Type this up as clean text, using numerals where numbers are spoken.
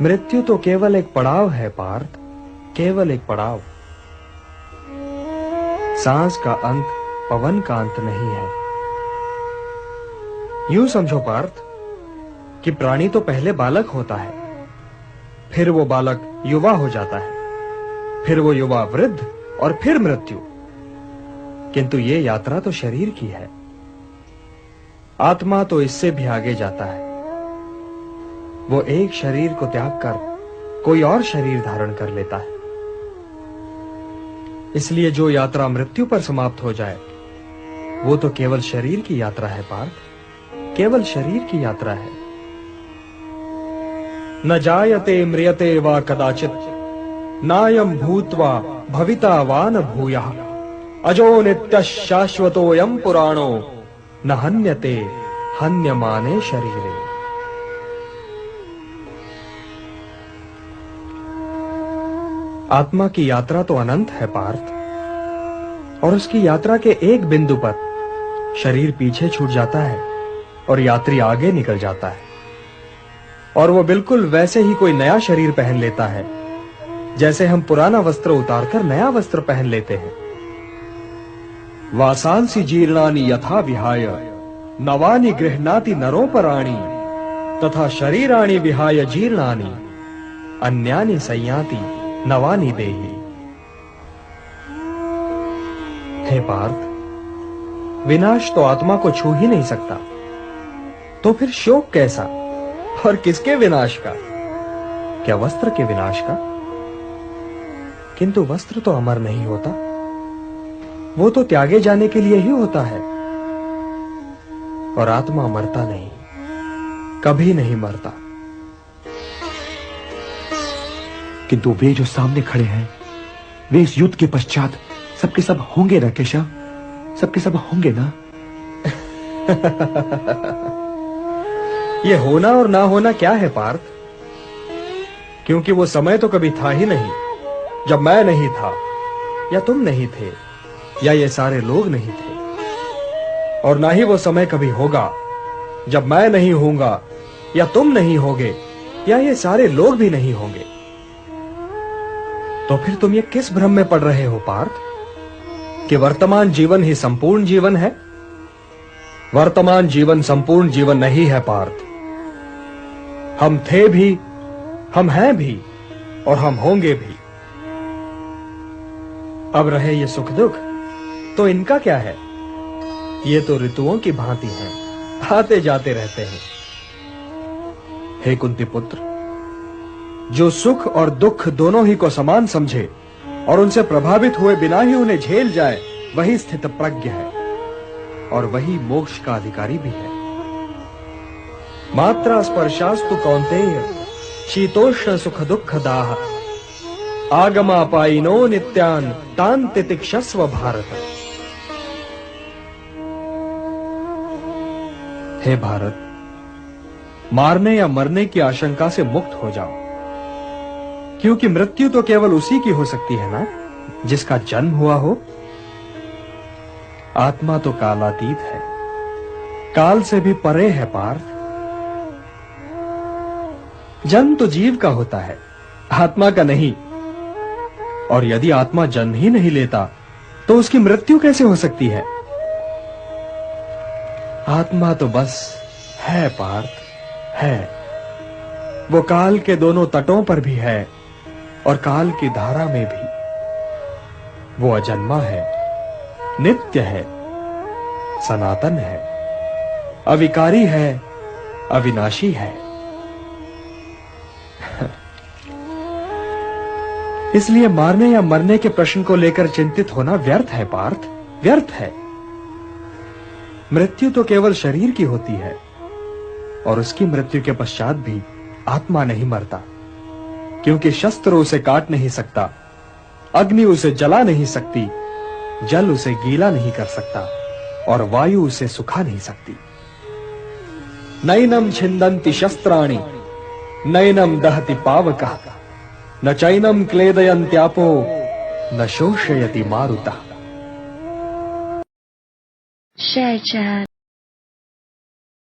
मृत्यु तो केवल एक पड़ाव है पार्थ, केवल एक पड़ाव। सांस का अंत पवन का अंत नहीं है। यूं समझो पार्थ कि प्राणी तो पहले बालक होता है, फिर वो बालक युवा हो जाता है, फिर वो युवा वृद्ध और फिर मृत्यु। किंतु ये यात्रा तो शरीर की है। आत्मा तो इससे भी आगे जाता है। वो एक शरीर को त्याग कर कोई और शरीर धारण कर लेता है। इसलिए जो यात्रा मृत्यु पर समाप्त हो जाए वो तो केवल शरीर की यात्रा है पार्थ, केवल शरीर की यात्रा है। न जायते म्रियते वा कदाचित नायं भूत्वा भविता वा न भूयः अजो नित्यः शाश्वतोऽयं पुराणो न हन्यते हन्यमाने शरीरे। आत्मा की यात्रा तो अनंत है पार्थ, और उसकी यात्रा के एक बिंदु पर शरीर पीछे छूट जाता है और यात्री आगे निकल जाता है, और वो बिल्कुल वैसे ही कोई नया शरीर पहन लेता है जैसे हम पुराना वस्त्र उतारकर नया वस्त्र पहन लेते हैं। वासांसि जीर्णानि यथा विहाय नवानि गृह्णाति नरोपराणि तथा शरीराणि विहाय जीर्णानि अन्यानि संयाति नवानि देहि। हे पार्थ, विनाश तो आत्मा को छू ही नहीं सकता, तो फिर शोक कैसा? और किसके विनाश का? क्या वस्त्र के विनाश का? किंतु वस्त्र तो अमर नहीं होता, वो तो त्यागे जाने के लिए ही होता है। और आत्मा मरता नहीं, कभी नहीं मरता। किंतु वे जो सामने खड़े हैं, वे इस युद्ध के पश्चात सबके सब होंगे ना केशव? सबके सब होंगे ना? ये होना और ना होना क्या है पार्थ? क्योंकि वो समय तो कभी था ही नहीं जब मैं नहीं था, या तुम नहीं थे, या ये सारे लोग नहीं थे। और ना ही वो समय कभी होगा जब मैं नहीं होऊंगा, या तुम नहीं होगे, या ये सारे लोग भी नहीं होंगे। तो फिर तुम ये किस भ्रम में पड़ रहे हो पार्थ कि वर्तमान जीवन ही संपूर्ण जीवन है? वर्तमान जीवन संपूर्ण जीवन नहीं है पार्थ। हम थे भी, हम हैं भी, और हम होंगे भी। अब रहे ये सुख दुख, तो इनका क्या है? ये तो ऋतुओं की भांति हैं, आते जाते रहते हैं। हे कुंती पुत्र, जो सुख और दुख दोनों ही को समान समझे और उनसे प्रभावित हुए बिना ही उन्हें झेल जाए, वही स्थित प्रज्ञ है और वही मोक्ष का अधिकारी भी है। मात्रा स्पर्शास्तु कौन्तेय शीतोष्ण सुख दुख दाह आगमापायिनो नित्यान तान तितिक्षस्व भारत। हे भारत, मारने या मरने की आशंका से मुक्त हो जाओ, क्योंकि मृत्यु तो केवल उसी की हो सकती है ना जिसका जन्म हुआ हो। आत्मा तो कालातीत है, काल से भी परे है पार्थ। जन्म तो जीव का होता है, आत्मा का नहीं। और यदि आत्मा जन्म ही नहीं लेता तो उसकी मृत्यु कैसे हो सकती है? आत्मा तो बस है पार्थ, है। वो काल के दोनों तटों पर भी है और काल की धारा में भी। वो अजन्मा है, नित्य है, सनातन है, अविकारी है, अविनाशी है। इसलिए मारने या मरने के प्रश्न को लेकर चिंतित होना व्यर्थ है पार्थ, व्यर्थ है। मृत्यु तो केवल शरीर की होती है, और उसकी मृत्यु के पश्चात भी आत्मा नहीं मरता, क्योंकि शस्त्र उसे काट नहीं सकता, अग्नि उसे जला नहीं सकती, जल उसे गीला नहीं कर सकता, और वायु उसे सुखा नहीं सकती। नैनम छिन्दन्ति शस्त्राणि नैनम दहति पावकः न चैनम क्लेदयन्त्यापो न शोषयति मारुतः। Share chat.